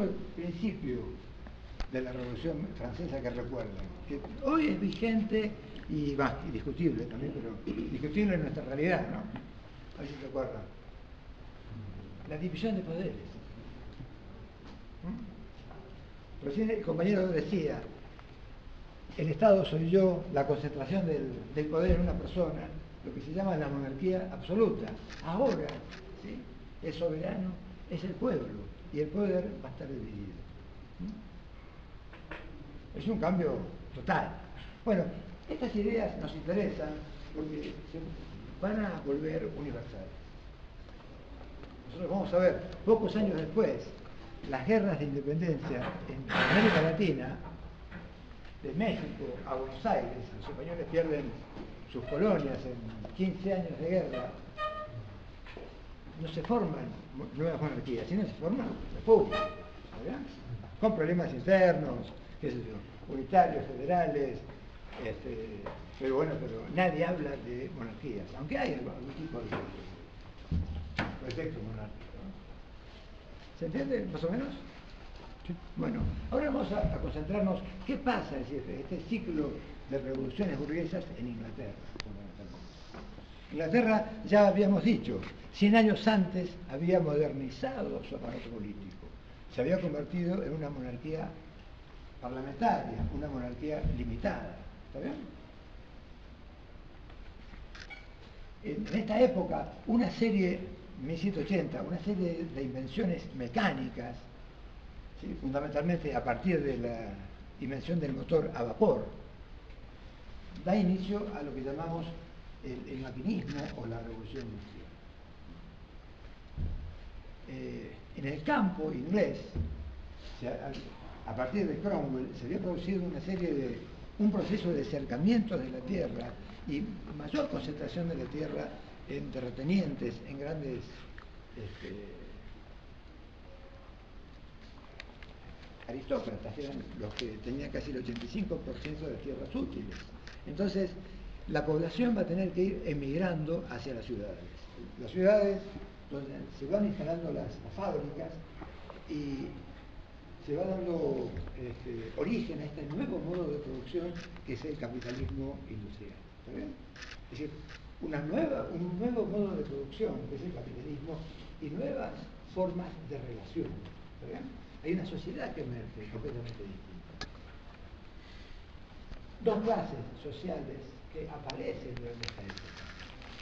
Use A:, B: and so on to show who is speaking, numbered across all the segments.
A: otro principio de la Revolución Francesa que recuerden, que hoy es vigente y discutible también, pero discutible en nuestra realidad, ¿no? A ver si se acuerdan. La división de poderes. Recién el compañero decía, el Estado soy yo, la concentración del poder en una persona, lo que se llama la monarquía absoluta. Ahora, ¿sí?, el soberano es el pueblo y el poder va a estar dividido. Es un cambio total. Bueno, estas ideas nos interesan porque se van a volver universales. Nosotros vamos a ver, pocos años después, las guerras de independencia en América Latina, de México a Buenos Aires, los españoles pierden sus colonias en 15 años de guerra, no se forman nuevas monarquías, sino se forman repúblicas, ¿verdad?, con problemas internos, qué sé yo, unitarios, federales, pero bueno, pero nadie habla de monarquías, aunque hay algún tipo de proyecto monárquico, ¿no? ¿Se entiende más o menos? Sí. Bueno, ahora vamos a concentrarnos qué pasa en este ciclo de revoluciones burguesas en Inglaterra. Inglaterra, ya habíamos dicho, 100 años antes había modernizado su aparato político. Se había convertido en una monarquía parlamentaria, una monarquía limitada. ¿Está bien? En esta época, una serie, 1780, una serie de invenciones mecánicas, ¿sí?, fundamentalmente a partir de la invención del motor a vapor, da inicio a lo que llamamos el maquinismo o la revolución industrial. En el campo inglés, a partir de Cromwell, se había producido un proceso de cercamiento de la tierra y mayor concentración de la tierra en terratenientes, en grandes aristócratas, que eran los que tenían casi el 85% de tierras útiles. Entonces, la población va a tener que ir emigrando hacia las ciudades. Las ciudades donde se van instalando las fábricas y se va dando origen a este nuevo modo de producción que es el capitalismo industrial. ¿Está bien? Es decir, un nuevo modo de producción que es el capitalismo y nuevas formas de relación. ¿Está bien? Hay una sociedad que emerge completamente distinta. Dos clases sociales que aparecen durante esta época.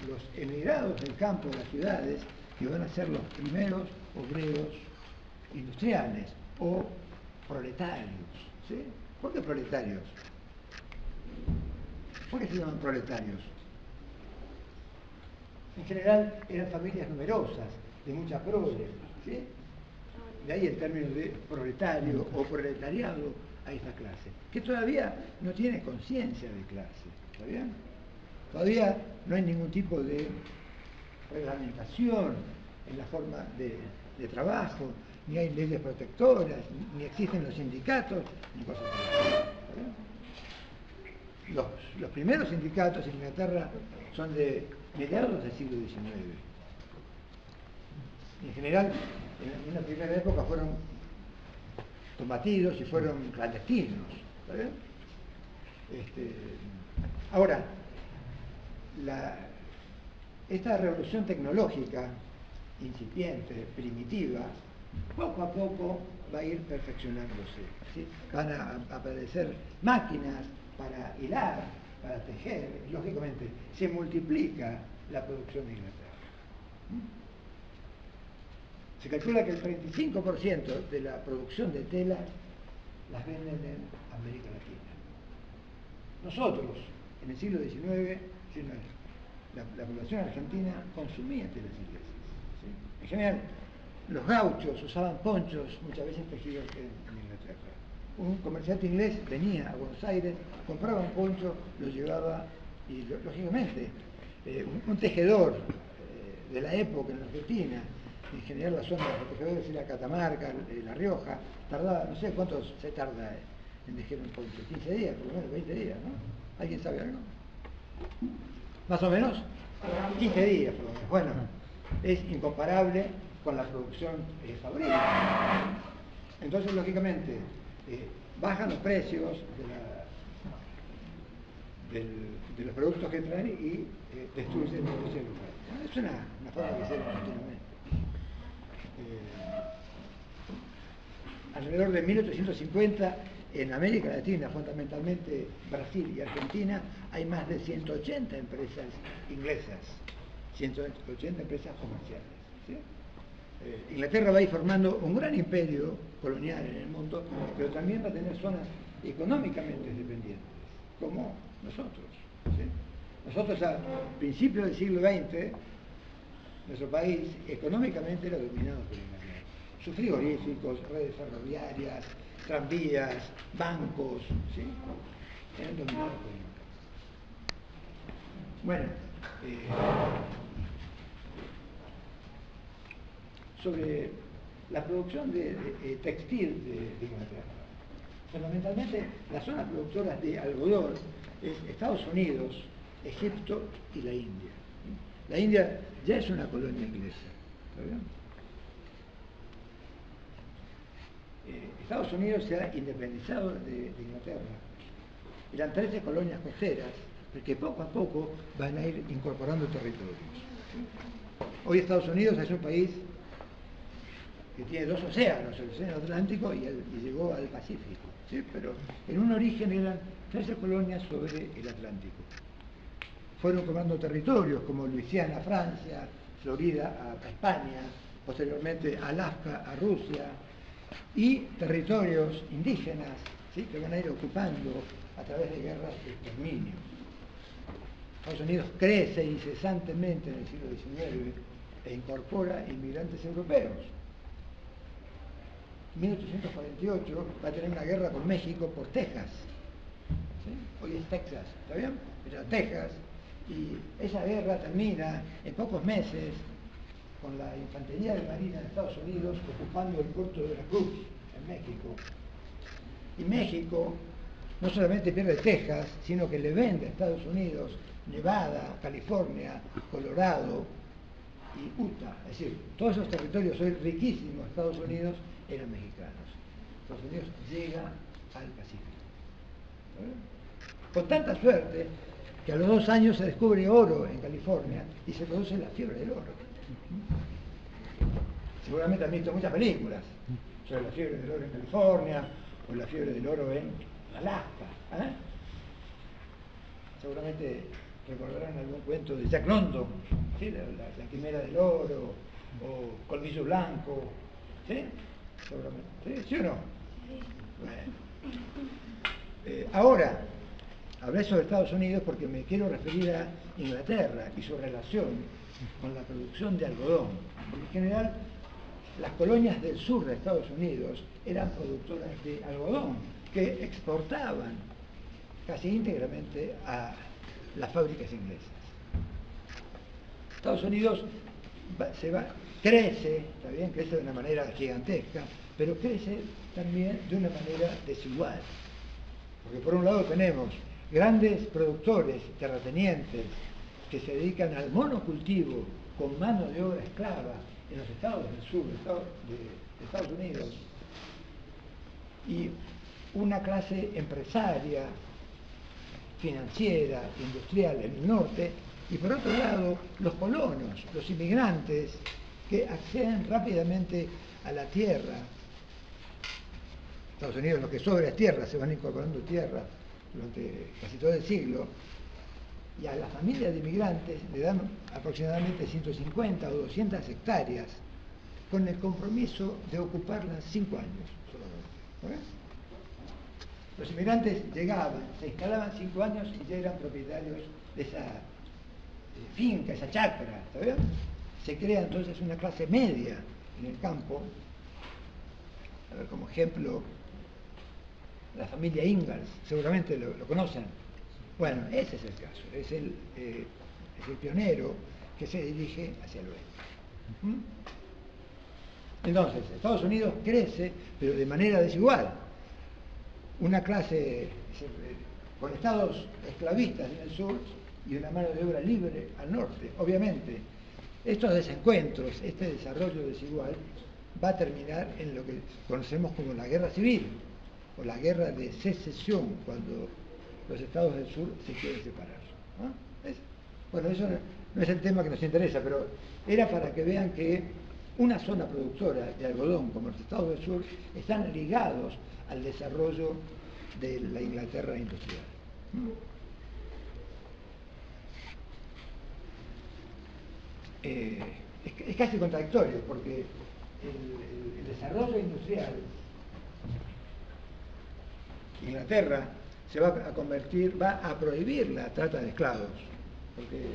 A: Los emigrados del campo a las ciudades, que van a ser los primeros obreros industriales o proletarios. ¿Sí? ¿Por qué proletarios? ¿Por qué se llaman proletarios? En general eran familias numerosas, de mucha prole, ¿sí? De ahí el término de proletario o proletariado a esta clase, que todavía no tiene conciencia de clase. ¿Está bien? Todavía no hay ningún tipo de reglamentación en la forma de trabajo, ni hay leyes protectoras, ni existen los sindicatos, ni cosas así. Los primeros sindicatos en Inglaterra son de mediados del siglo XIX. En general, en una primera época fueron combatidos y fueron clandestinos. ¿Está bien? Ahora, esta revolución tecnológica, incipiente, primitiva, poco a poco va a ir perfeccionándose, ¿sí? Van a aparecer máquinas para hilar, para tejer, y lógicamente se multiplica la producción de Inglaterra. Se calcula que el 35% de la producción de tela las venden en América Latina. Nosotros, en el siglo XIX, la población argentina consumía telas inglesas, ¿sí? En general, los gauchos usaban ponchos muchas veces tejidos en Inglaterra. Un comerciante inglés venía a Buenos Aires, compraba un poncho, lo llevaba y, lógicamente, un tejedor de la época en Argentina, en general la zona de los tejedores era Catamarca, La Rioja, tardaba, no sé cuánto se tarda en tejer un poncho, 15 días, por lo menos 20 días, ¿no? ¿Alguien sabe algo? ¿Más o menos? 15 días, por lo menos. Bueno, es incomparable con la producción fabril. Entonces, lógicamente, bajan los precios de los productos que traen y destruyen el negocio local. Es una forma que se hace continuamente. Alrededor de 1850, en América Latina, fundamentalmente Brasil y Argentina, hay más de 180 empresas inglesas, 180 empresas comerciales. ¿Sí? Inglaterra va a ir formando un gran imperio colonial en el mundo, pero también va a tener zonas económicamente dependientes, como nosotros. ¿Sí? Nosotros a principios del siglo XX, nuestro país económicamente era dominado por Inglaterra. Sus frigoríficos, redes ferroviarias, tranvías, bancos, ¿sí? Eran dominados por Inglaterra. Bueno, sobre la producción de textil de Inglaterra. Fundamentalmente, las zonas productoras de algodón es Estados Unidos, Egipto y la India. La India ya es una colonia inglesa. ¿Está bien? Estados Unidos se ha independizado de Inglaterra. Eran 13 colonias costeras, que poco a poco van a ir incorporando territorios. Hoy Estados Unidos es un país que tiene dos océanos, el océano Atlántico y llegó al Pacífico, ¿sí? Pero en un origen eran 13 colonias sobre el Atlántico. Fueron tomando territorios como Luisiana a Francia, Florida a España, posteriormente Alaska a Rusia, y territorios indígenas, ¿sí? Que van a ir ocupando a través de guerras de exterminio. Estados Unidos crece incesantemente en el siglo XIX e incorpora inmigrantes europeos. En 1848 va a tener una guerra con México por Texas. ¿Sí? Hoy es Texas, ¿está bien? Era Texas, y esa guerra termina en pocos meses con la infantería de marina de Estados Unidos ocupando el puerto de Veracruz, en México. Y México no solamente pierde Texas, sino que le vende a Estados Unidos Nevada, California, Colorado y Utah. Es decir, todos esos territorios hoy riquísimos de Estados Unidos eran mexicanos. Estados Unidos llega al Pacífico. Con tanta suerte que a los 2 años se descubre oro en California y se produce la fiebre del oro. Seguramente han visto muchas películas sobre la fiebre del oro en California o la fiebre del oro en Alaska. Seguramente recordarán algún cuento de Jack London, ¿sí? La quimera del oro o Colmillo Blanco. ¿Sí? Seguramente. ¿Sí? ¿Sí o no? Bueno. Ahora, hablé sobre Estados Unidos porque me quiero referir a Inglaterra y su relación con la producción de algodón. En general, las colonias del sur de Estados Unidos eran productoras de algodón que exportaban casi íntegramente a las fábricas inglesas. Estados Unidos crece, está bien, crece de una manera gigantesca, pero crece también de una manera desigual. Porque por un lado tenemos grandes productores, terratenientes, que se dedican al monocultivo con mano de obra esclava en los estados del sur de Estados Unidos, y una clase empresaria, financiera, industrial en el norte, y por otro lado los colonos, los inmigrantes que acceden rápidamente a la tierra. Estados Unidos lo que sobra es tierra, se van incorporando tierra durante casi todo el siglo, y a las familias de inmigrantes le dan aproximadamente 150 o 200 hectáreas con el compromiso de ocuparlas 5 años solamente. Los inmigrantes llegaban, se instalaban 5 años y ya eran propietarios de esa finca, esa chacra, ¿está bien? Se crea entonces una clase media en el campo. A ver, como ejemplo, la familia Ingalls, seguramente lo conocen. Bueno, ese es el caso, es el pionero que se dirige hacia el oeste. Entonces, Estados Unidos crece, pero de manera desigual. Una clase con estados esclavistas en el sur y una mano de obra libre al norte. Obviamente, estos desencuentros, este desarrollo desigual, va a terminar en lo que conocemos como la guerra civil o la guerra de secesión, cuando los estados del sur se quieren separar, ¿no? Bueno, eso no es el tema que nos interesa, pero era para que vean que una zona productora de algodón como los estados del sur están ligados al desarrollo de la Inglaterra industrial. Es casi contradictorio, porque el desarrollo industrial, Inglaterra se va a convertir, va a prohibir la trata de esclavos, porque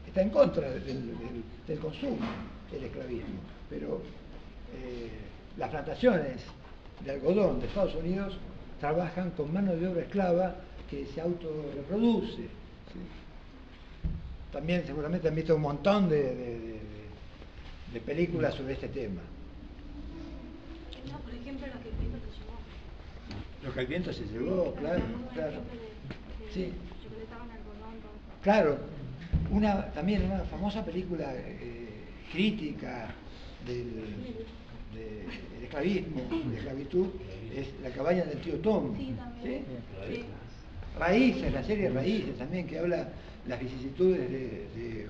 A: está en contra del consumo del esclavismo, pero las plantaciones de algodón de Estados Unidos trabajan con mano de obra esclava que se autorreproduce, ¿sí? También seguramente han visto un montón de películas sobre este tema.
B: No, por ejemplo, lo que el viento te llevó.
A: Lo que el viento se llevó, claro, claro. Sí.
B: Chocolataban algodón.
A: Claro, también una famosa película crítica del esclavismo, de esclavitud, es La cabaña del tío Tom.
B: Sí, también.
A: ¿Sí?
B: Sí.
A: Raíces, la serie Raíces también, que habla las vicisitudes de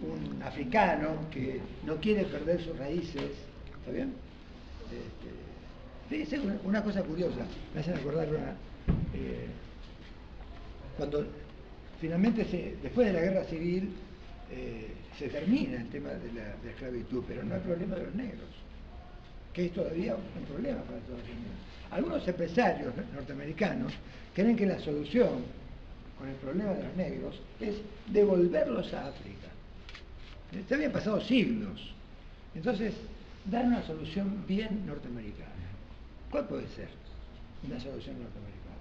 A: un africano que no quiere perder sus raíces, ¿está bien? Sí, es una cosa curiosa, me hacen acordar cuando finalmente, después de la guerra civil, se termina el tema de la esclavitud, pero no hay problema de los negros, que es todavía un problema para Estados Unidos. Algunos empresarios norteamericanos creen que la solución con el problema de los negros es devolverlos a África. Se habían pasado siglos. Entonces, dar una solución bien norteamericana. ¿Cuál puede ser una solución norteamericana?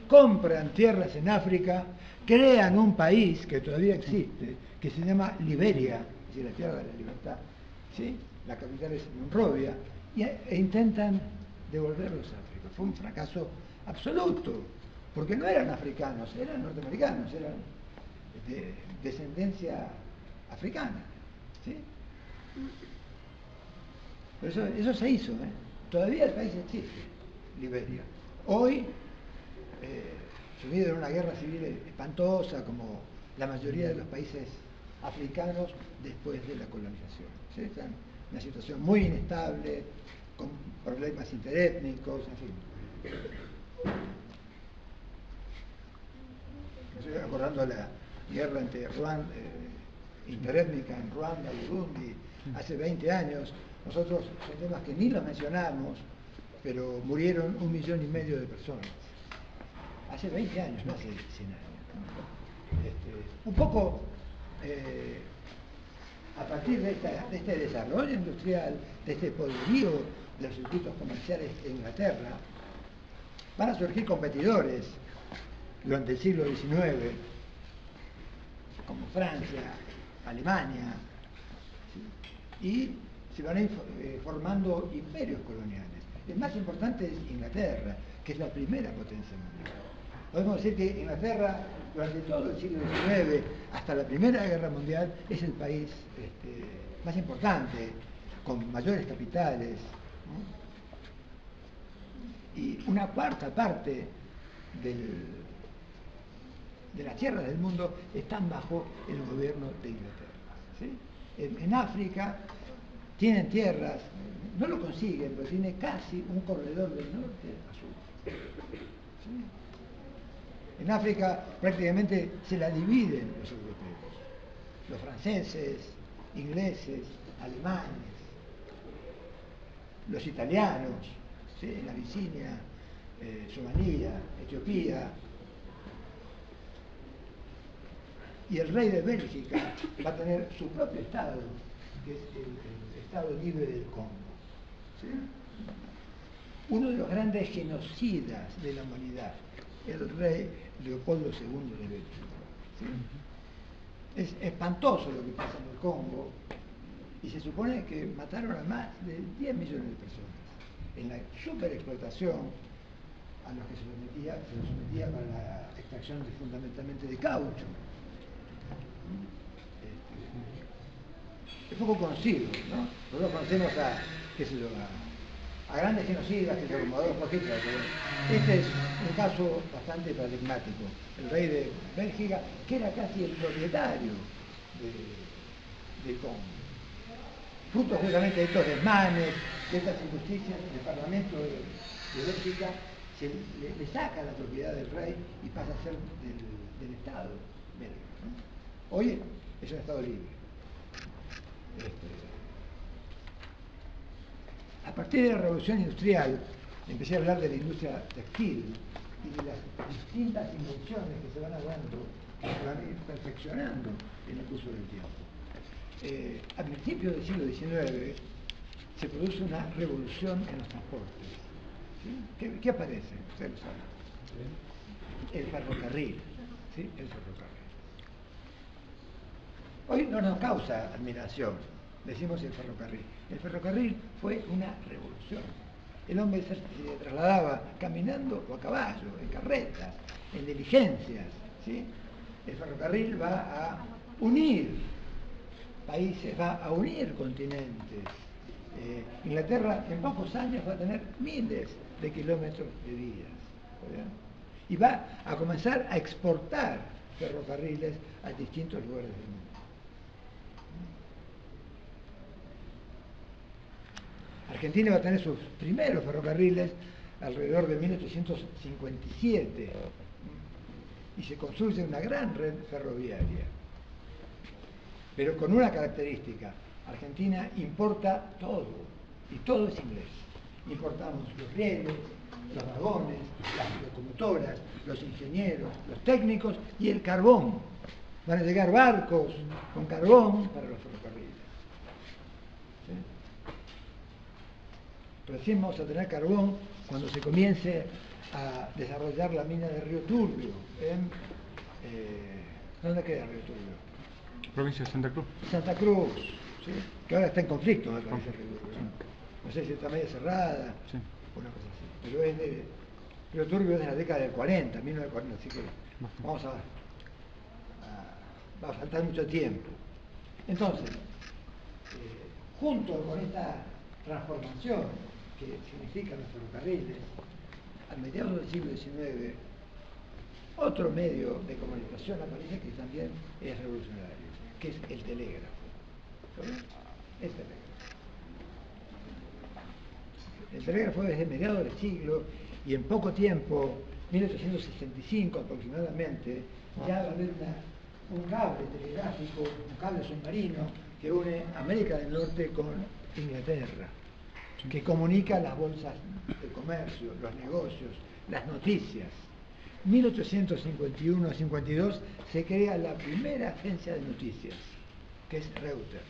A: Compran tierras en África, crean un país que todavía existe, que se llama Liberia, es decir, la tierra de la libertad, ¿sí? La capital es Monrovia, e intentan devolverlos a África. Fue un fracaso absoluto, porque no eran africanos, eran norteamericanos, eran de descendencia africana, ¿sí? Pero eso se hizo, ¿eh? Todavía el país existe, Liberia. Hoy, sumido en una guerra civil espantosa, como la mayoría de los países africanos después de la colonización, ¿sí? Están en una situación muy inestable, con problemas interétnicos, en fin. Me estoy acordando de la guerra interétnica en Ruanda y Burundi hace 20 años. Nosotros son temas que ni los mencionamos, pero murieron 1,5 millones de personas. Hace 20 años, no hace 100 años. Un poco a partir de este desarrollo industrial, de este poderío de los circuitos comerciales de Inglaterra, van a surgir competidores durante el siglo XIX, como Francia, Alemania, ¿sí? Y se van a ir formando imperios coloniales. El más importante es Inglaterra, que es la primera potencia mundial. Podemos decir que Inglaterra, durante todo el siglo XIX, hasta la Primera Guerra Mundial, es el país más importante, con mayores capitales, ¿no? Y una cuarta parte de las tierras del mundo están bajo el gobierno de Inglaterra, ¿sí? En África tienen tierras, no lo consiguen, pero tiene casi un corredor del norte a sur, ¿sí? En África prácticamente se la dividen los europeos, los franceses, ingleses, alemanes, los italianos, ¿sí? En Abisinia, Somalia, Etiopía. Y el rey de Bélgica va a tener su propio estado, que es el Estado Libre del Congo, ¿sí? Uno de los grandes genocidas de la humanidad, el rey Leopoldo II de Bélgica, ¿sí? Es espantoso lo que pasa en el Congo, y se supone que mataron a más de 10 millones de personas en la superexplotación a los que se los sometía para la extracción fundamentalmente de caucho. Es poco conocido, ¿no? Nosotros conocemos a, qué sé yo, a grandes genocidas que se acomodaron por Hitler. Este es un caso bastante paradigmático. El rey de Bélgica, que era casi el propietario de Congo. Fruto justamente de estos desmanes, de estas injusticias, el Parlamento de Bélgica le saca la propiedad del rey y pasa a ser del Estado belga, ¿no? Hoy es un Estado libre. A partir de la Revolución Industrial, empecé a hablar de la industria textil y de las distintas invenciones que se van dando, que se van a ir perfeccionando en el curso del tiempo. A principios del siglo XIX se produce una revolución en los transportes. ¿Sí? ¿Qué aparece? Ustedes lo saben. El ferrocarril. ¿Sí? El ferrocarril. Hoy no nos causa admiración, decimos el ferrocarril. El ferrocarril fue una revolución. El hombre se trasladaba caminando o a caballo, en carretas, en diligencias. ¿Sí? El ferrocarril va a unir países, va a unir continentes. Inglaterra en pocos años va a tener miles de kilómetros de vías. ¿Verdad? Y va a comenzar a exportar ferrocarriles a distintos lugares del mundo. Argentina va a tener sus primeros ferrocarriles alrededor de 1857 y se construye una gran red ferroviaria, pero con una característica: Argentina importa todo y todo es inglés. Importamos los rieles, los vagones, las locomotoras, los ingenieros, los técnicos y el carbón. Van a llegar barcos con carbón para los ferrocarriles. ¿Sí? Recién vamos a tener carbón cuando se comience a desarrollar la mina de Río Turbio. ¿Dónde queda Río Turbio?
C: Provincia de Santa Cruz.
A: Santa Cruz, ¿sí? Que ahora está en conflicto, me parece, Río Turbio. No sé si está medio cerrada,
C: sí,
A: una cosa así. Pero es de Río Turbio es de la década del 40, 1940, así que vamos va a faltar mucho tiempo. Entonces, junto con esta transformación que significan los ferrocarriles, a mediados del siglo XIX, otro medio de comunicación aparece que también es revolucionario, que es el telégrafo. ¿Sabes? El telégrafo. El telégrafo desde mediados del siglo y en poco tiempo, 1865 aproximadamente, ya va a haber un cable telegráfico, un cable submarino que une América del Norte con Inglaterra, que comunica las bolsas de comercio, los negocios, las noticias. 1851-52 se crea la primera agencia de noticias, que es Reuters,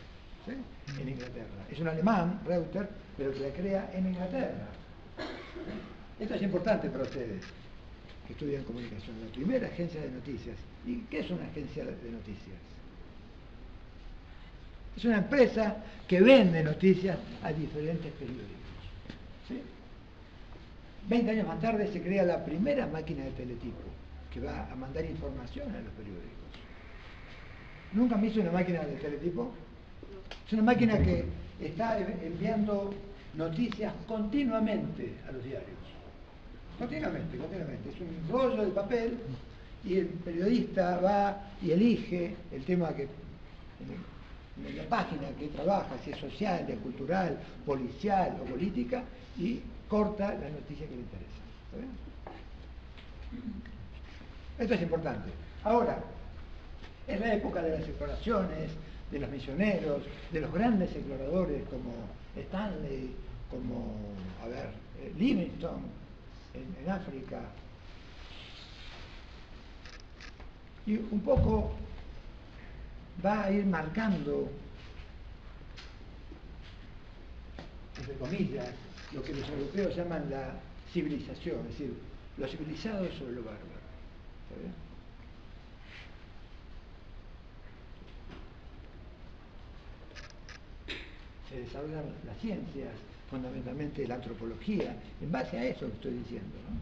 A: ¿sí? En Inglaterra. Es un alemán, Reuters, pero que la crea en Inglaterra. Esto es importante para ustedes que estudian comunicación. La primera agencia de noticias. ¿Y qué es una agencia de noticias? Es una empresa que vende noticias a diferentes periódicos. ¿Sí? 20 años más tarde se crea la primera máquina de teletipo que va a mandar información a los periódicos. ¿Nunca han visto una máquina de teletipo? Es una máquina que está enviando noticias continuamente a los diarios. Continuamente. Es un rollo de papel y el periodista va y elige el tema que en la página que trabaja, si es social, cultural, policial o política, y corta la noticia que le interesa. ¿Está bien? Esto es importante. Ahora, es la época de las exploraciones, de los misioneros, de los grandes exploradores como Stanley, como, Livingstone en África. Y un poco va a ir marcando, entre comillas, lo que los europeos llaman la civilización, es decir, lo civilizado sobre lo bárbaro. ¿Está bien? Se desarrollan las ciencias, fundamentalmente la antropología, en base a eso que estoy diciendo, ¿no?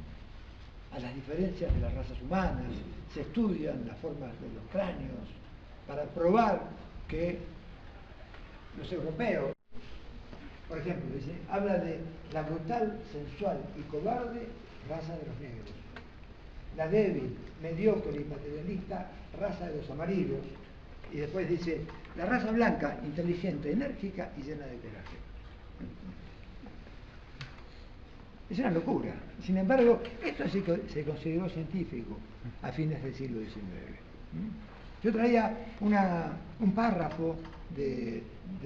A: A las diferencias de las razas humanas, se estudian las formas de los cráneos para probar que los europeos Por ejemplo, dice, habla de la brutal, sensual y cobarde raza de los negros, la débil, mediocre y materialista raza de los amarillos, y después dice, la raza blanca, inteligente, enérgica y llena de coraje. Es una locura. Sin embargo, esto sí que se consideró científico a fines del siglo XIX. Yo traía un párrafo de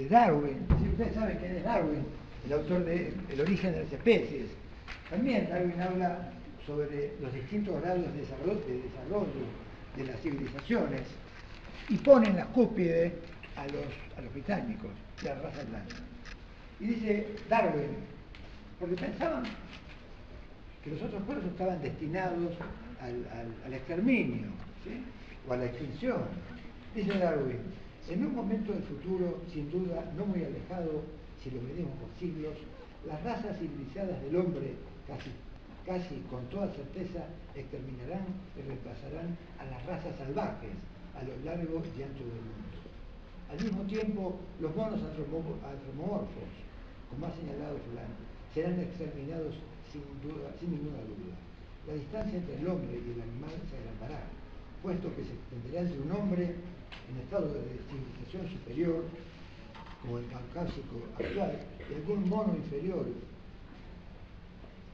A: Darwin. Ustedes saben quién es Darwin, el autor de El origen de las especies. También Darwin habla sobre los distintos grados de desarrollo de las civilizaciones y pone en la cúspide a los británicos, la raza blanca. Y dice Darwin, porque pensaban que los otros pueblos estaban destinados al exterminio, ¿sí? O a la extinción. Dice Darwin, en un momento del futuro, sin duda no muy alejado, si lo medimos por siglos, las razas civilizadas del hombre, casi con toda certeza, exterminarán y reemplazarán a las razas salvajes a lo largo y ancho del mundo. Al mismo tiempo, los monos antropomorfos, como ha señalado Fulán, serán exterminados sin ninguna duda. La distancia entre el hombre y el animal se agrandará, puesto que se extenderá entre un hombre en estado de civilización superior, como el caucásico actual, y algún mono inferior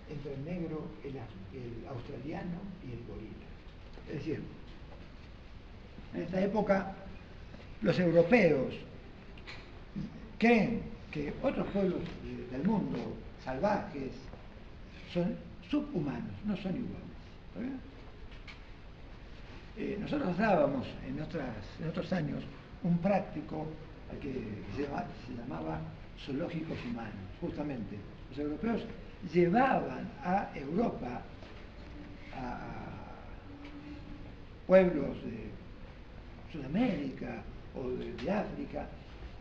A: entre el negro, el australiano y el gorila. Es decir, en esta época los europeos creen que otros pueblos del mundo salvajes son subhumanos, no son iguales. Nosotros dábamos en otros años un práctico que se llamaba zoológicos humanos, justamente. Los europeos llevaban a Europa a pueblos de Sudamérica o de África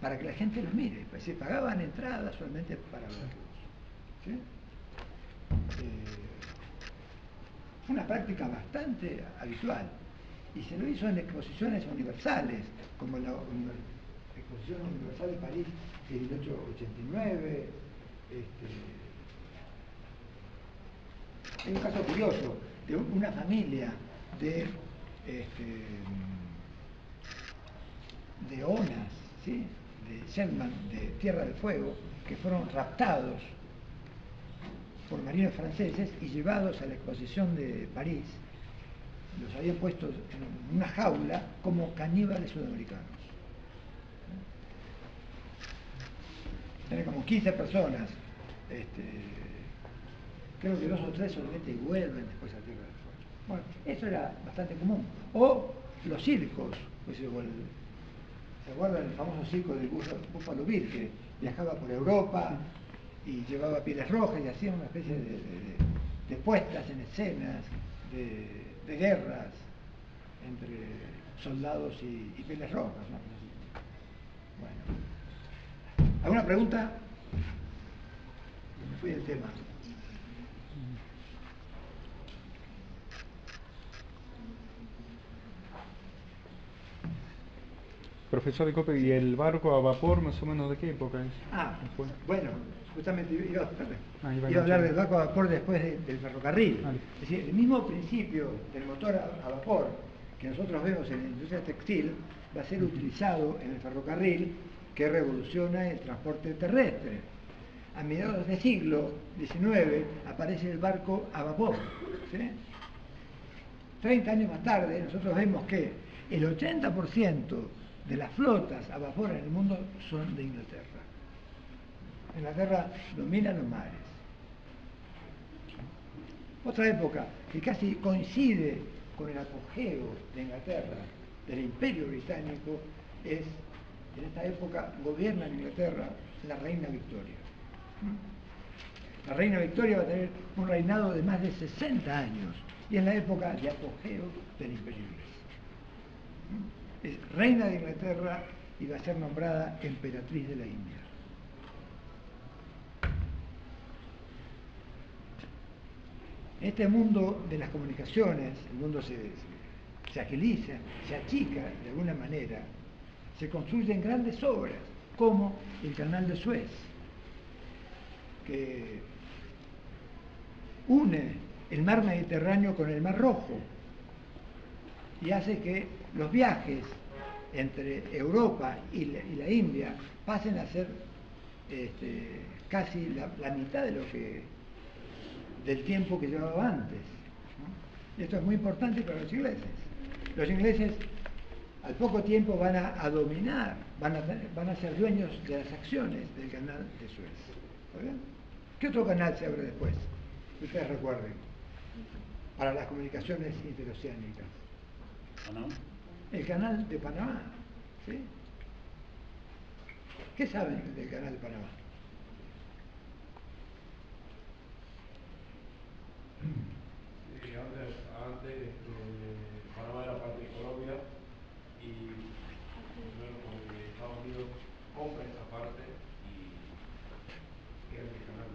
A: para que la gente los mire, pues se pagaban entradas solamente para verlos, ¿sí? Una práctica bastante habitual, y se lo hizo en exposiciones universales, como la Exposición Universal de París de 1889. Hay un caso curioso de una familia de Onas, ¿sí? De Shelman, de Tierra del Fuego, que fueron raptados por marinos franceses y llevados a la exposición de París. Los habían puesto en una jaula como caníbales sudamericanos. Eran como 15 personas. Creo que 2 o 3 solamente vuelven después a Tierra del Fuego. Bueno, eso era bastante común. O los circos, pues, ¿se acuerdan el famoso circo del Buffalo Bill, que viajaba por Europa y llevaba pieles rojas y hacía una especie de puestas en escenas de guerras entre soldados y pieles rojas, ¿no? Bueno, ¿alguna pregunta? Me fui del tema.
C: Profesor de Cope, ¿y el barco a vapor más o menos de qué época es?
A: Bueno, justamente iba
C: a
A: a hablar del barco a vapor después del ferrocarril.
C: Vale.
A: Es decir, el mismo principio del motor a vapor que nosotros vemos en la industria textil va a ser utilizado en el ferrocarril, que revoluciona el transporte terrestre. A mediados del siglo XIX aparece el barco a vapor, ¿sí? 30 años más tarde nosotros vemos que el 80% de las flotas a vapor en el mundo son de Inglaterra. Inglaterra domina los mares. Otra época que casi coincide con el apogeo de Inglaterra, del Imperio Británico, es, en esta época gobierna en Inglaterra la reina Victoria. La reina Victoria va a tener un reinado de más de 60 años y es la época de apogeo del Imperio Inglés. Es reina de Inglaterra y va a ser nombrada emperatriz de la India. En este mundo de las comunicaciones, el mundo se agiliza, se achica de alguna manera, se construyen grandes obras, como el Canal de Suez. que une el mar Mediterráneo con el mar Rojo y hace que los viajes entre Europa y la India pasen a ser casi la mitad de del tiempo que llevaba antes, ¿no? Y esto es muy importante para los ingleses. Los ingleses al poco tiempo van a dominar, van a ser dueños de las acciones del canal de Suez. ¿Está bien? ¿Qué otro canal se abre después? Que ustedes recuerden, para las comunicaciones interoceánicas.
D: ¿Panamá?
A: El canal de Panamá, ¿sí? ¿Qué saben del canal de Panamá?
E: Antes Panamá era parte de Colombia y luego como que Estados Unidos compra esa parte y era el canal.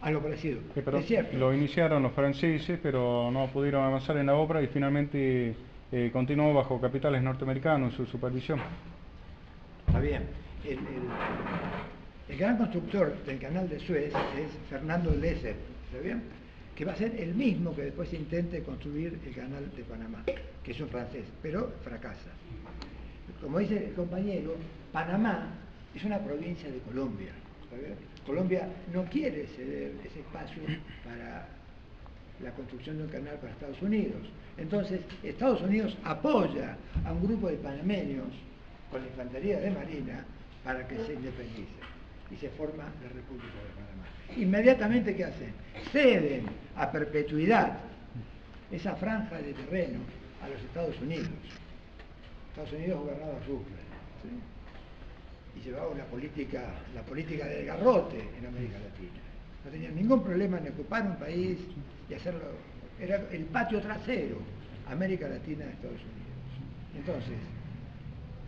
A: Algo parecido.
C: Pero
A: Es cierto.
C: lo iniciaron los franceses, pero no pudieron avanzar en la obra y finalmente continuó bajo capitales norteamericanos su supervisión.
A: Está bien. El gran constructor del canal de Suez es Fernando Lesseps, ¿está bien? Que va a ser el mismo que después intente construir el canal de Panamá, que es un francés, pero fracasa. Como dice el compañero, Panamá es una provincia de Colombia, ¿está bien? Colombia no quiere ceder ese espacio para la construcción de un canal para Estados Unidos. Entonces, Estados Unidos apoya a un grupo de panameños con la infantería de marina para que se independice y se forma la República de Panamá. Inmediatamente, ¿qué hacen? Ceden a perpetuidad esa franja de terreno a los Estados Unidos. Estados Unidos gobernaba Roosevelt, ¿sí? Y llevaba la política del garrote en América Latina. No tenían ningún problema en ocupar un país y hacerlo. Era el patio trasero, América Latina de Estados Unidos. Entonces,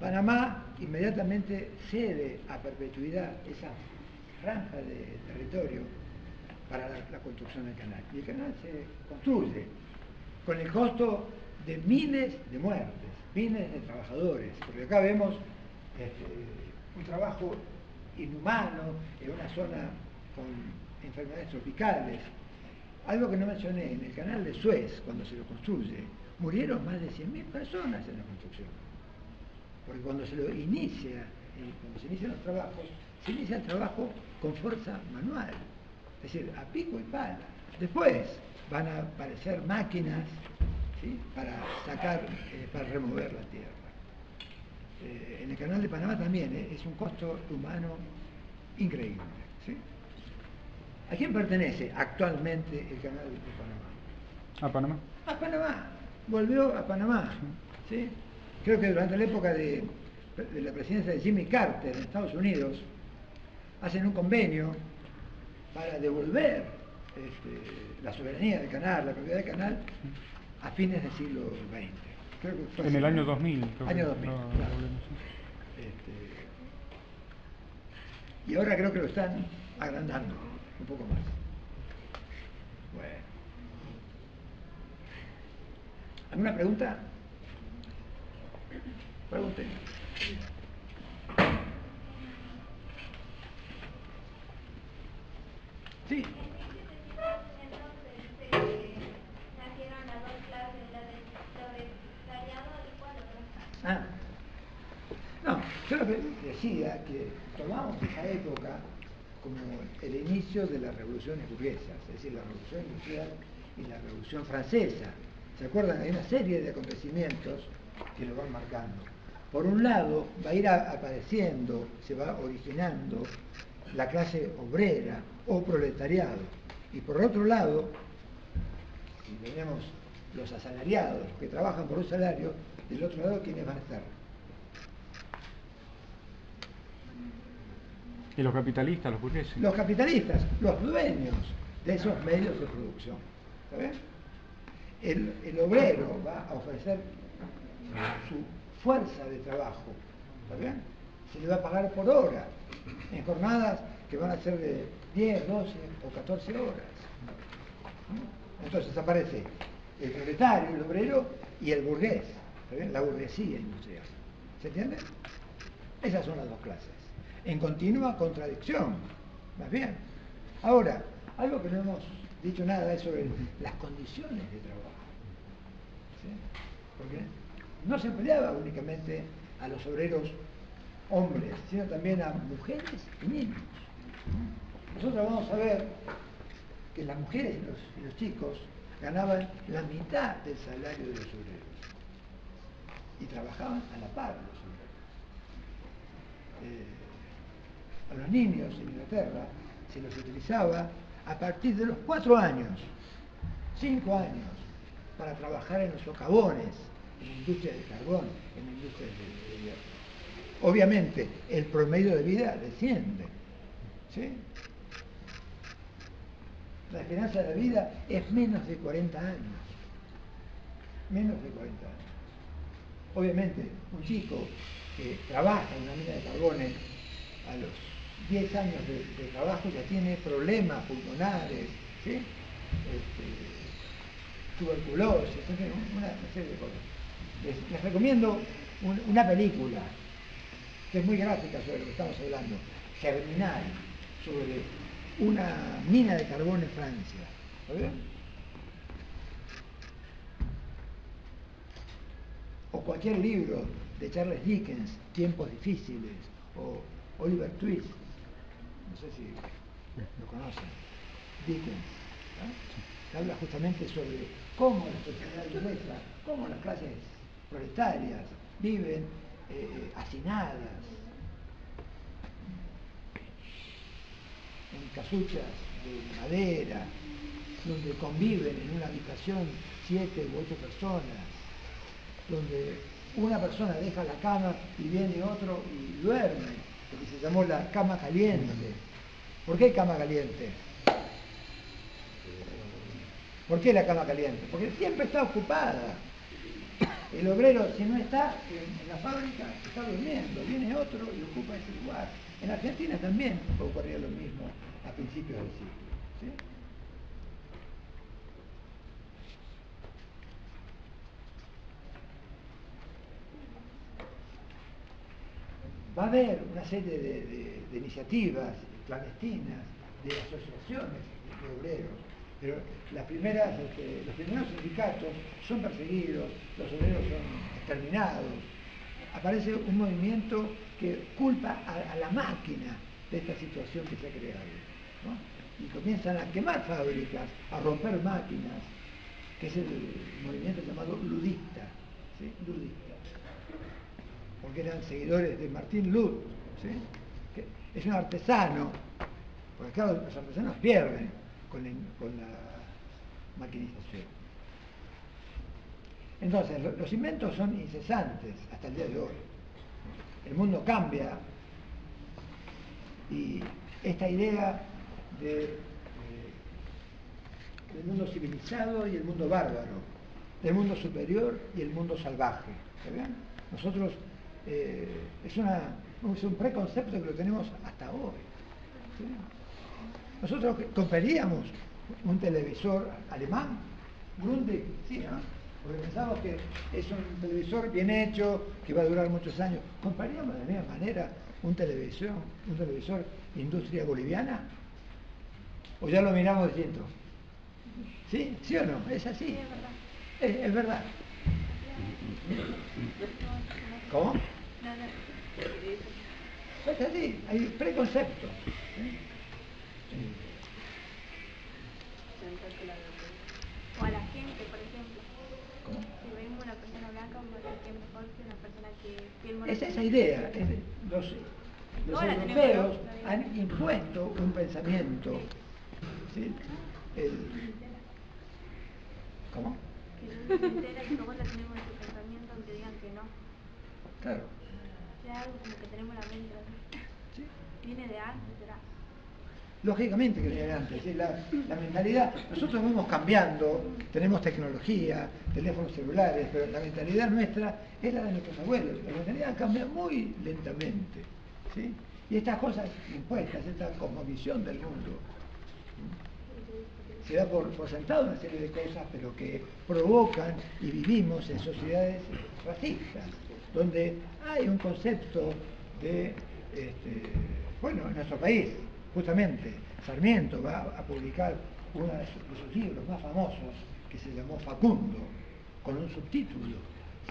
A: Panamá inmediatamente cede a perpetuidad esa franja de territorio para la construcción del canal. Y el canal se construye con el costo de miles de muertes, miles de trabajadores, porque acá vemos un trabajo inhumano en una zona con enfermedades tropicales. Algo que no mencioné, en el canal de Suez, cuando se lo construye, murieron más de 100.000 personas en la construcción. Porque cuando se inician los trabajos, se inicia el trabajo con fuerza manual, es decir, a pico y pala. Después van a aparecer máquinas, ¿sí?, para remover la tierra. En el canal de Panamá también es un costo humano increíble, ¿sí? ¿A quién pertenece actualmente el canal de Panamá?
C: ¿A Panamá?
A: A Panamá, volvió a Panamá, ¿sí? Creo que durante la época de la presidencia de Jimmy Carter en Estados Unidos, hacen un convenio para devolver la soberanía del canal, la propiedad del canal, a fines del siglo XX. Creo que fue
C: En el año 2000.
A: Año 2000, claro. Y ahora creo que lo están agrandando un poco más. Bueno. ¿Alguna pregunta? Pregunten. Sí.
F: Nacieron las dos clases, la del proletariado y cuál otra.
A: Ah. No, yo lo que decía que tomamos esa época como el inicio de las revoluciones burguesas, es decir, la revolución industrial y la revolución francesa. ¿Se acuerdan? Hay una serie de acontecimientos que lo van marcando. Por un lado, va a ir apareciendo, se va originando la clase obrera o proletariado. Y por otro lado, si tenemos los asalariados que trabajan por un salario, del otro lado, ¿quiénes van a estar?
C: ¿Y los capitalistas, los burgueses?
A: Los capitalistas, los dueños de esos medios de producción. ¿Está bien? El obrero va a ofrecer su fuerza de trabajo. ¿Está bien? Se le va a pagar por hora, en jornadas que van a ser de 10, 12 o 14 horas. Entonces aparece el proletario, el obrero y el burgués. ¿Está bien? La burguesía industrial. ¿Se entiende? Esas son las dos clases, en continua contradicción. Más bien. Ahora, algo que no hemos dicho nada es sobre las condiciones de trabajo. ¿Sí? Porque no se empleaba únicamente a los obreros hombres, sino también a mujeres y niños. Nosotros vamos a ver que las mujeres y los chicos ganaban la mitad del salario de los obreros y trabajaban a la par de los obreros. A los niños en Inglaterra se los utilizaba a partir de los 4 años, 5 años, para trabajar en los socavones, en la industria del carbón, en la industria del hierro. Obviamente, el promedio de vida desciende, ¿sí? La esperanza de la vida es menos de 40 años. Menos de 40 años. Obviamente, un chico que trabaja en una mina de carbones a los 10 años de trabajo ya tiene problemas pulmonares, ¿sí? Tuberculosis, en fin, una serie de cosas. Les recomiendo una película que es muy gráfica sobre lo que estamos hablando, Germinal, sobre una mina de carbón en Francia. ¿Lo ven? O cualquier libro de Charles Dickens, Tiempos difíciles, o Oliver Twist, no sé si lo conocen, Dickens, ¿no? Que habla justamente sobre cómo la sociedad inglesa, cómo las clases proletarias viven hacinadas, en casuchas de madera, donde conviven en una habitación 7 u 8 personas, donde una persona deja la cama y viene otro y duerme, lo que se llamó la cama caliente. ¿Por qué cama caliente? ¿Por qué la cama caliente? Porque siempre está ocupada. El obrero, si no está en la fábrica, está durmiendo, viene otro y ocupa ese lugar. En Argentina también ocurría lo mismo a principios del siglo, ¿sí? Va a haber una serie de iniciativas clandestinas, de asociaciones de obreros, pero los primeros sindicatos son perseguidos, los obreros son exterminados. Aparece un movimiento que culpa a la máquina de esta situación que se ha creado, ¿no? Y comienzan a quemar fábricas, a romper máquinas, que es el movimiento llamado ludista, ¿sí? Ludista, porque eran seguidores de Martín Lud, ¿sí? Que es un artesano, porque claro, los artesanos pierden con la maquinización. Entonces, los inventos son incesantes hasta el día de hoy. El mundo cambia y esta idea del mundo civilizado y el mundo bárbaro, del mundo superior y el mundo salvaje. ¿Ven? Nosotros, es un preconcepto que lo tenemos hasta hoy. ¿Sí? Nosotros compraríamos un televisor alemán, Grundig, sí, ¿no? Porque pensamos que es un televisor bien hecho, que va a durar muchos años. ¿Compraríamos de la misma manera un televisor industria boliviana? ¿O ya lo miramos distinto? ¿Sí? ¿Sí o no? Es así.
F: Sí, es verdad.
A: Es verdad. ¿Cómo? Es así, hay preconceptos.
F: O a la gente, por ejemplo.
A: ¿Cómo?
F: Si vemos una persona blanca, vamos a decir que es mejor que una persona que tiene
A: Es esa idea. Los
F: Ahora
A: europeos
F: tenemos, ¿no?
A: han impuesto un pensamiento. ¿Sí? ¿Cómo?
F: Que el mundo se entera y nosotros tenemos ese pensamiento aunque digan que no.
A: Claro.
F: Es algo como que tenemos la mente así.
A: ¿Sí?
F: Viene de antes, será.
A: Lógicamente que viene de antes, ¿sí? La mentalidad, nosotros vamos cambiando, tenemos tecnología, teléfonos celulares, pero la mentalidad nuestra es la de nuestros abuelos. La mentalidad cambia muy lentamente, ¿sí? Y estas cosas impuestas, esta cosmovisión del mundo, se da por sentado una serie de cosas, pero que provocan y vivimos en sociedades racistas, donde hay un concepto de, bueno, en nuestro país, justamente Sarmiento va a publicar uno de sus libros más famosos, que se llamó Facundo, con un subtítulo,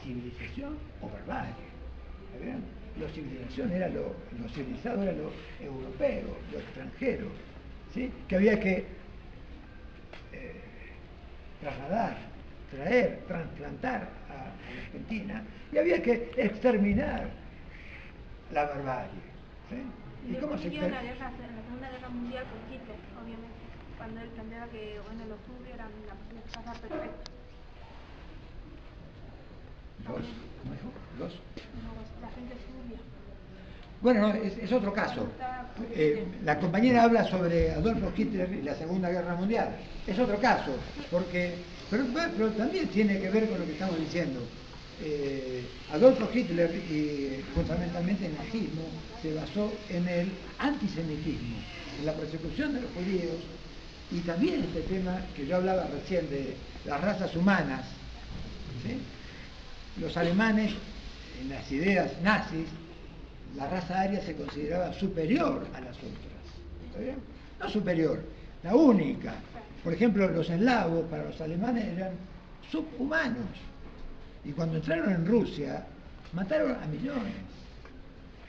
A: Civilización o Barbarie. ¿Está bien? La civilización era lo civilizado, era lo europeo, lo extranjero, ¿sí? Que había que trasladar, traer, trasplantar a la Argentina, y había que exterminar la barbarie. ¿Sí? ¿Y cómo se
B: dio la Segunda Guerra Mundial con Hitler, obviamente, cuando él planteaba que bueno, los judíos eran la raza perfecta.
A: ¿Cómo dijo?
B: La gente judía.
A: Bueno, no, es otro caso. La compañera habla sobre Adolfo Hitler y la Segunda Guerra Mundial. Es otro caso, pero también tiene que ver con lo que estamos diciendo. Adolfo Hitler, y fundamentalmente el nazismo, se basó en el antisemitismo, en la persecución de los judíos, y también este tema que yo hablaba recién de las razas humanas. ¿Sí? Los alemanes, en las ideas nazis, la raza aria se consideraba superior a las otras. ¿Está bien? No superior, la única. Por ejemplo, los eslavos para los alemanes eran subhumanos. Y cuando entraron en Rusia, mataron a millones.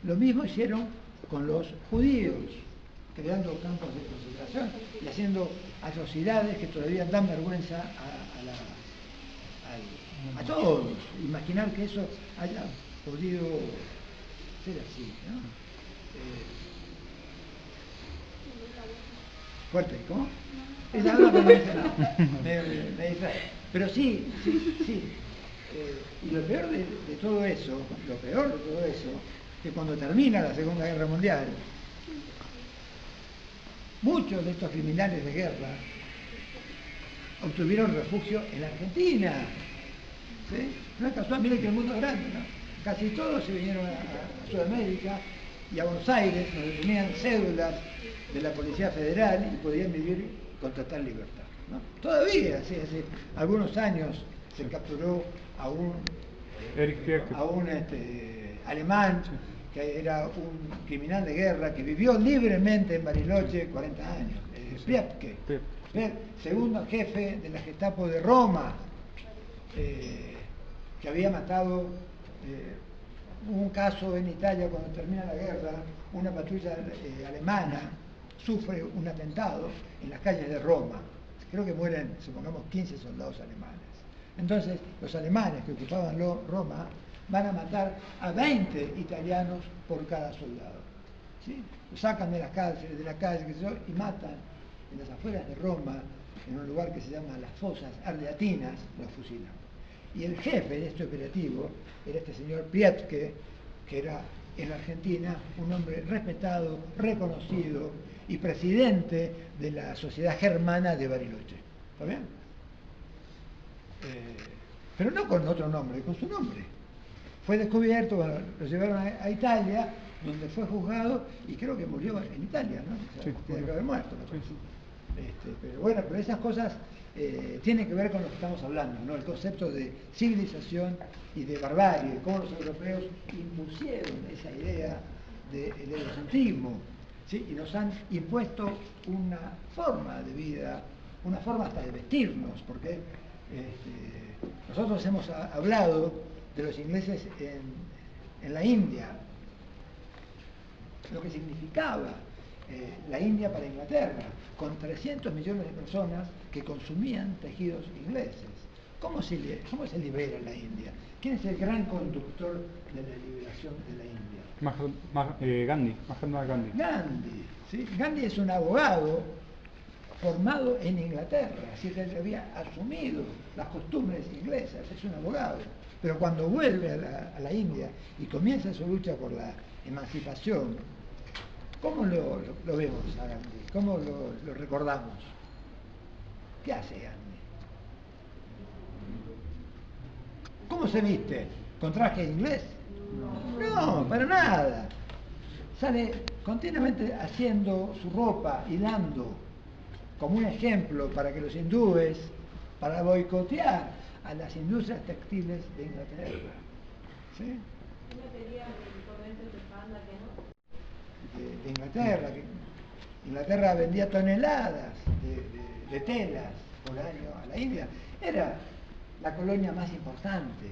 A: Lo mismo hicieron con los judíos, creando campos de concentración y haciendo atrocidades que todavía dan vergüenza a todos. Imaginar que eso haya podido ser así, ¿no? Fuerte, ¿cómo? Es algo que no dice nada. Me distrae. Pero sí. Y lo peor de todo eso, que cuando termina la Segunda Guerra Mundial, muchos de estos criminales de guerra obtuvieron refugio en la Argentina. ¿Sí? No es casual, miren que el mundo es grande, ¿no? Casi todos se vinieron a Sudamérica y a Buenos Aires, donde tenían cédulas de la Policía Federal y podían vivir con total libertad, ¿no? Todavía, sí, hace algunos años se capturó a un alemán que era un criminal de guerra que vivió libremente en Bariloche 40 años, Priebke, segundo jefe de la Gestapo de Roma, que había matado un caso en Italia cuando termina la guerra, una patrulla alemana sufre un atentado en las calles de Roma. Creo que mueren, supongamos, 15 soldados alemanes. Entonces, los alemanes que ocupaban Roma van a matar a 20 italianos por cada soldado. ¿Sí? Los sacan de las cárceles, de la calle, y matan en las afueras de Roma, en un lugar que se llama las Fosas Ardeatinas, los fusilan. Y el jefe de este operativo era este señor Priebke, que era en la Argentina un hombre respetado, reconocido y presidente de la Sociedad Germana de Bariloche. ¿Está bien? Pero no con otro nombre, con su nombre. Fue descubierto, bueno, lo llevaron a Italia, donde fue juzgado y creo que murió en Italia, ¿no? O sea,
C: Sí,
A: tiene que haber muerto. Pero bueno, pero esas cosas tienen que ver con lo que estamos hablando, ¿no? El concepto de civilización y de barbarie, cómo los europeos impusieron esa idea del egocentrismo, ¿sí? Y nos han impuesto una forma de vida, una forma hasta de vestirnos, porque nosotros hemos hablado de los ingleses en la India, lo que significaba la India para Inglaterra, con 300 millones de personas que consumían tejidos ingleses. ¿Cómo se libera la India? ¿Quién es el gran conductor de la liberación de la India?
C: Mahatma Gandhi.
A: Gandhi, ¿sí? Gandhi es un abogado formado en Inglaterra, así que él había asumido las costumbres inglesas, es un abogado. Pero cuando vuelve a la India y comienza su lucha por la emancipación, ¿cómo lo vemos a Gandhi? ¿Cómo lo recordamos? ¿Qué hace Gandhi? ¿Cómo se viste? ¿Con traje inglés? No, para nada. Sale continuamente haciendo su ropa, hilando, como un ejemplo para que los hindúes, para boicotear a las industrias textiles de Inglaterra. ¿Sí?
F: ¿No sería el corriente de Panda que no?
A: De Inglaterra, Inglaterra vendía toneladas de telas por año a la India. Era la colonia más importante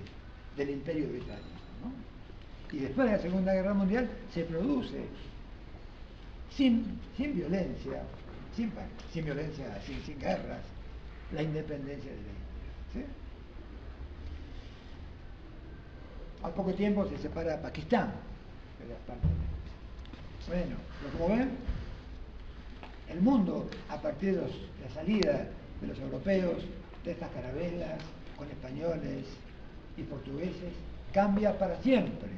A: del Imperio Británico, ¿no? Y después de la Segunda Guerra Mundial se produce sin violencia, sin violencia, sin guerras, la independencia de la India, ¿sí? Al poco tiempo se separa Pakistán, que era parte de... Bueno, pero como ven, el mundo, a partir de la salida de los europeos, de estas carabelas, con españoles y portugueses, cambia para siempre,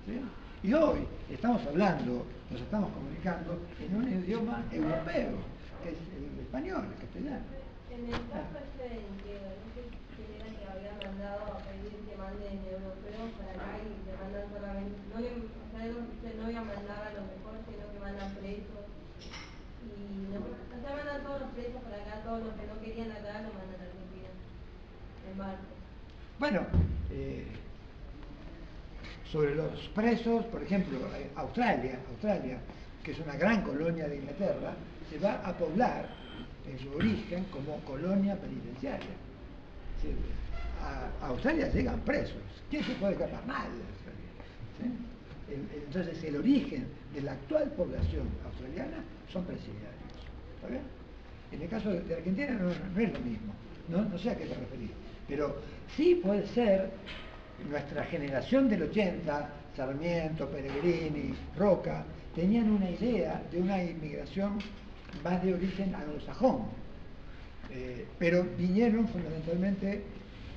A: ¿sí? Y hoy estamos hablando, nos estamos comunicando en un idioma europeo, que es el español, el castellano.
D: En el caso este en que era que había mandado a pedir que manden europeos para acá y le mandan solamente, no le, o sea, no iba a mandar a lo mejor, sino que mandan presos. Y no, o sea, mandan todos los presos para acá, todos los que no querían acá lo mandan a Argentina, en barco.
A: Bueno, sobre los presos, por ejemplo, Australia, que es una gran colonia de Inglaterra, se va a poblar en su origen como colonia penitenciaria. Sí, a Australia llegan presos. ¿Quién se puede escapar? Nadie de Australia, ¿sí? Entonces el origen de la actual población australiana son presidiarios. ¿Está bien? En el caso de Argentina no es lo mismo. No sé a qué te referís. Pero sí puede ser nuestra generación del 80, Sarmiento, Pellegrini, Roca, tenían una idea de una inmigración más de origen anglosajón, pero vinieron fundamentalmente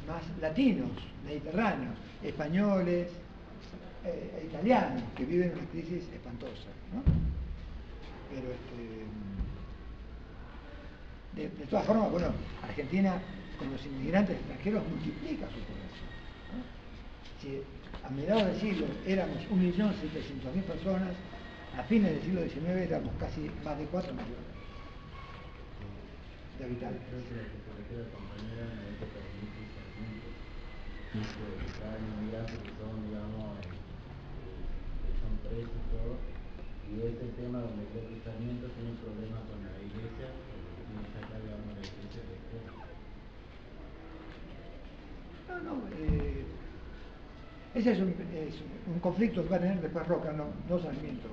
A: más latinos, mediterráneos, españoles, italianos, que viven una crisis espantosa, ¿no? Pero de todas formas, bueno, Argentina con los inmigrantes extranjeros multiplica su población, ¿no? Si a mediados del siglo éramos 1.700.000 personas, a fines del siglo XIX éramos casi más de 4 millones de habitantes.
G: Creo que lo que se refiere a compañera en el que permite que cada inmigrante que son, digamos, que son presos y todo, y ese tema donde creo que Sarmiento tiene problemas con la iglesia, porque tiene que sacar, digamos, la iglesia de escuela.
A: Ese es un conflicto que va a tener después Roca, no Sarmiento,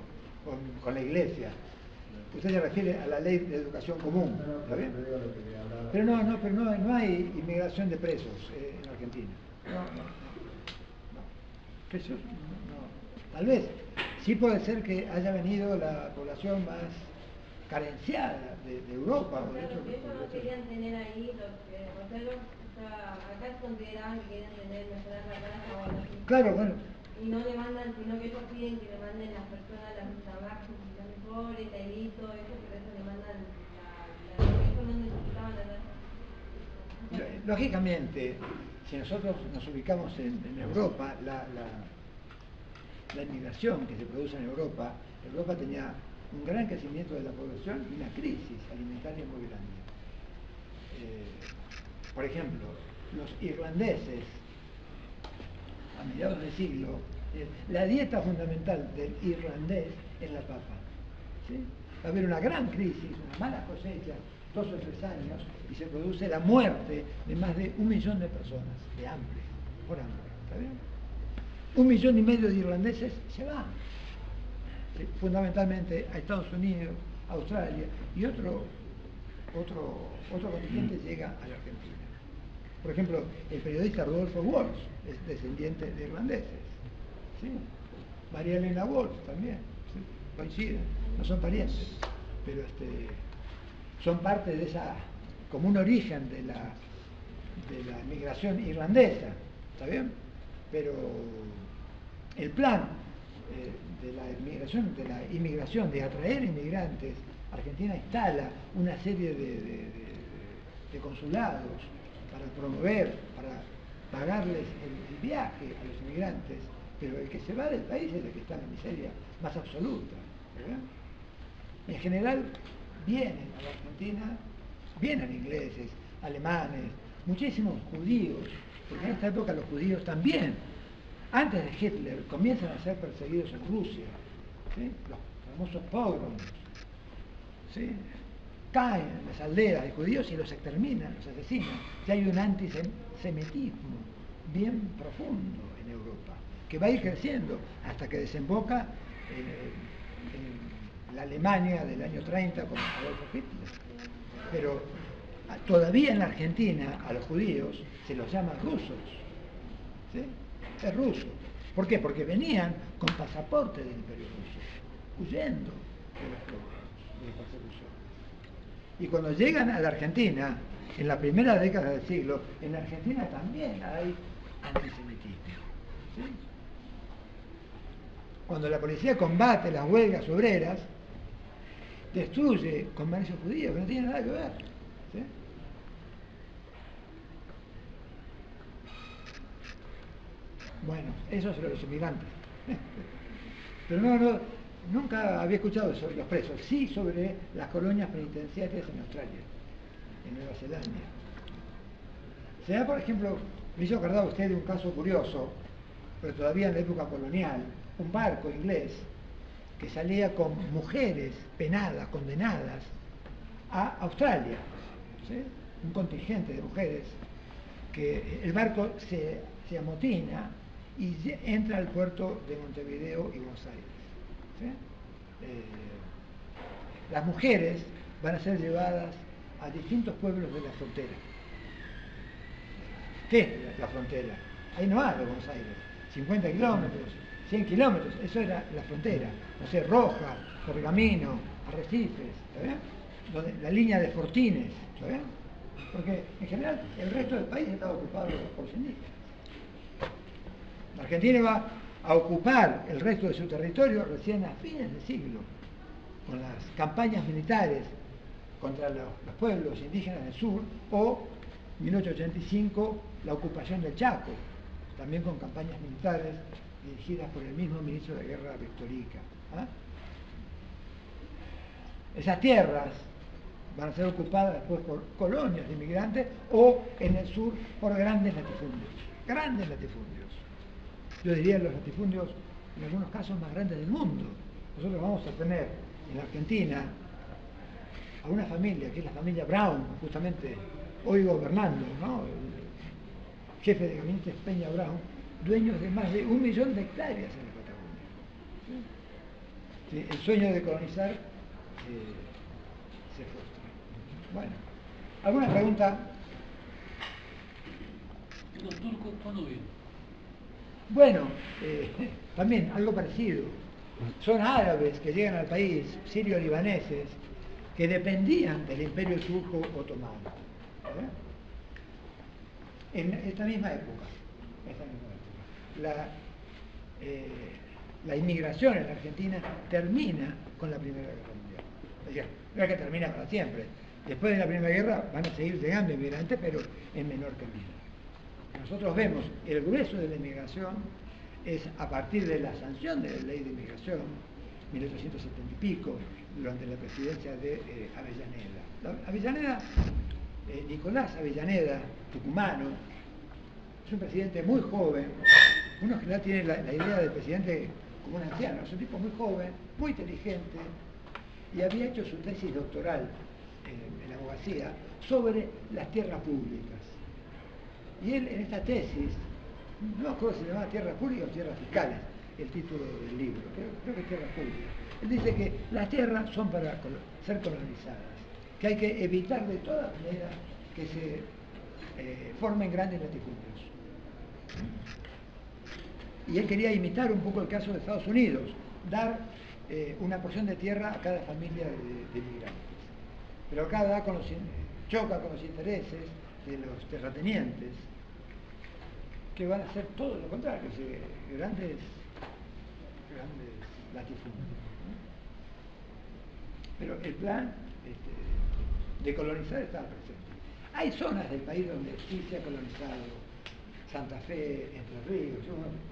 A: con la iglesia. Usted se refiere a la ley de educación común, ¿está bien? Pero no hay inmigración de presos en Argentina. No. Presos, no. Tal vez sí puede ser que haya venido la población más carenciada de Europa.
D: O sea, lo que ellos no querían tener ahí, acá consideraban que querían tener, mejorar la raza o algo así.
A: Claro, bueno.
D: Y no le mandan, sino que ellos piden que le manden las personas, las mejores, la élite, todo eso, por eso le mandan eso no necesitaban la raza.
A: Lógicamente, si nosotros nos ubicamos en Europa, la inmigración que se produce en Europa tenía un gran crecimiento de la población y una crisis alimentaria muy grande. Por ejemplo, los irlandeses, a mediados del siglo, la dieta fundamental del irlandés es la papa, ¿sí? Va a haber una gran crisis, una mala cosecha, 2 o 3 años, y se produce la muerte de más de 1 millón de personas, de hambre, por hambre, ¿está bien? 1,5 millones de irlandeses se van, ¿sí? Fundamentalmente a Estados Unidos, a Australia, y otro contingente llega a la Argentina. Por ejemplo, el periodista Rodolfo Walsh es descendiente de irlandeses, ¿sí? María Elena Walsh también, ¿sí? Coinciden, no son parientes, pero son parte de esa, como un origen de la migración irlandesa, ¿está bien? Pero el plan de la inmigración, de atraer inmigrantes, Argentina instala una serie de consulados para promover, para pagarles el viaje a los inmigrantes, pero el que se va del país es el que está en la miseria más absoluta, ¿verdad? En general vienen a la Argentina, vienen ingleses, alemanes, muchísimos judíos, porque en esta época los judíos también, antes de Hitler, comienzan a ser perseguidos en Rusia, ¿sí? Los famosos pogroms, ¿sí? Caen en las aldeas de judíos y los exterminan, los asesinan. Ya hay un antisemitismo bien profundo en Europa, que va a ir creciendo hasta que desemboca en la Alemania del año 30 con Adolfo Hitler. Pero todavía en la Argentina a los judíos se los llama rusos, ¿sí? Es ruso. ¿Por qué? Porque venían con pasaporte del Imperio Ruso, huyendo de la persecución. Y cuando llegan a la Argentina, en la primera década del siglo, en la Argentina también hay antisemitismo, ¿sí? Cuando la policía combate las huelgas obreras, destruye comercio judío, que no tiene nada que ver, ¿sí? Bueno, eso sobre los inmigrantes. Pero nunca había escuchado sobre los presos, sí sobre las colonias penitenciarias en Australia, en Nueva Zelanda. Se da, por ejemplo, me hizo acordar usted de un caso curioso, pero todavía en la época colonial, un barco inglés que salía con mujeres penadas, condenadas, a Australia, ¿sí? Un contingente de mujeres, que el barco se amotina y entra al puerto de Montevideo y Buenos Aires, ¿sí? Las mujeres van a ser llevadas a distintos pueblos de la frontera. ¿Qué es la frontera? Ahí no hay de Buenos Aires, 50 kilómetros, 100 kilómetros, eso era la frontera. No sé, Roja, Pergamino, Arrecifes, ¿sabes? La línea de Fortines, ¿sabes? Porque en general el resto del país estaba ocupado por los indígenas. La Argentina va a ocupar el resto de su territorio recién a fines del siglo, con las campañas militares contra los pueblos indígenas del sur, o 1885 la ocupación del Chaco, también con campañas militares dirigidas por el mismo ministro de Guerra Victorica. ¿Ah? Esas tierras van a ser ocupadas después por colonias de inmigrantes o en el sur por grandes latifundios. Yo diría los latifundios en algunos casos más grandes del mundo. Nosotros vamos a tener en la Argentina a una familia, que es la familia Brown, justamente hoy gobernando, ¿no? El jefe de gabinete Peña Brown, dueños de más de 1 millón de hectáreas en la Patagonia. ¿Sí? Sí, el sueño de colonizar se frustra. Bueno, ¿alguna pregunta?
H: ¿Los turcos cuándo vienen?
A: Bueno, también algo parecido. Son árabes que llegan al país, sirio-libaneses, que dependían del Imperio Turco Otomano. En esta misma época. La inmigración en la Argentina termina con la Primera Guerra Mundial. Es decir, no es que termina para siempre. Después de la Primera Guerra van a seguir llegando inmigrantes, pero en menor cantidad. Nosotros vemos el grueso de la inmigración es a partir de la sanción de la ley de inmigración, 1870 y pico, durante la presidencia de Avellaneda. Nicolás Avellaneda, tucumano, es un presidente muy joven. Uno en general tiene la idea del presidente como un anciano, es un tipo muy joven, muy inteligente, y había hecho su tesis doctoral en la abogacía sobre las tierras públicas. Y él en esta tesis, no me acuerdo si se llamaba tierras públicas o tierras fiscales, el título del libro, creo que tierras públicas. Él dice que las tierras son para ser colonizadas, que hay que evitar de todas maneras que se formen grandes latifundios. Y él quería imitar un poco el caso de Estados Unidos, dar una porción de tierra a cada familia de inmigrantes. Pero acá choca con los intereses de los terratenientes, que van a hacer todo lo contrario, grandes latifundios. Pero el plan de colonizar estaba presente. Hay zonas del país donde sí se ha colonizado. Santa Fe, Entre Ríos.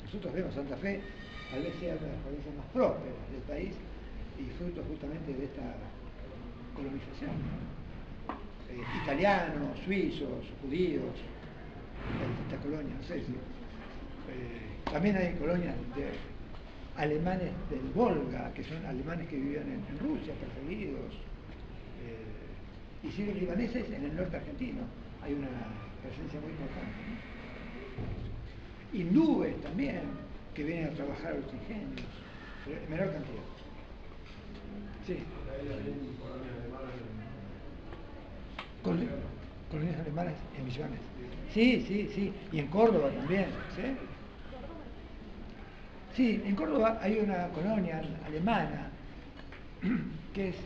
A: Nosotros vemos Santa Fe, tal vez sea una de las provincias más prósperas del país y fruto justamente de esta colonización. Italianos, suizos, judíos, estas colonias, no sé si. También hay colonias de alemanes del Volga, que son alemanes que vivían en Rusia, perseguidos. y sirios libaneses en el norte argentino. Hay una presencia muy importante, ¿no? Hindúes también, que vienen a trabajar a los ingenios, pero en menor cantidad. Sí. Colonias alemanas en Misiones. Sí. Y en Córdoba también. Sí, en Córdoba hay una colonia alemana que es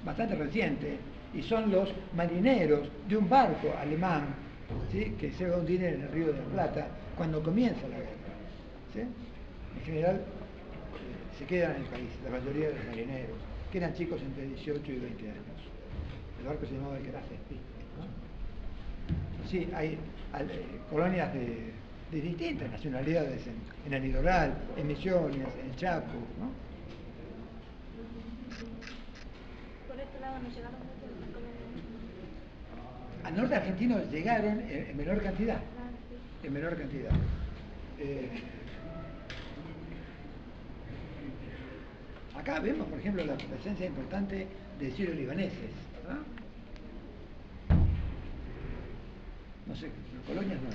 A: bastante reciente y son los marineros de un barco alemán, ¿sí?, que se hundía en el Río de la Plata cuando comienza la guerra, ¿sí? En general se quedan en el país, la mayoría de los marineros, que eran chicos entre 18 y 20 años. El barco se llamaba el Grafenstein, ¿no? Sí, hay colonias de distintas nacionalidades en el litoral, en Misiones, en Chaco, ¿no?
B: Por este lado no llegaron muchos de las colonias.
A: Al norte argentino llegaron en menor cantidad. En menor cantidad. Acá vemos, por ejemplo, la presencia importante de sirios libaneses, ¿verdad? No sé, colonias no.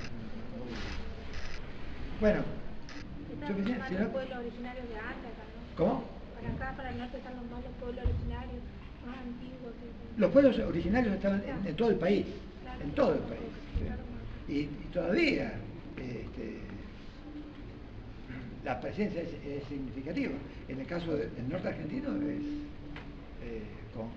A: Bueno, suficiente.
B: Están los pueblos originarios de antes acá, ¿no?
A: ¿Cómo?
B: Para acá, para el norte, están los más los pueblos originarios, más antiguos.
A: Los pueblos originarios estaban en todo el país,
B: Claro.
A: en todo el país.
B: Claro.
A: Y todavía la presencia es significativa. En el caso del norte argentino es con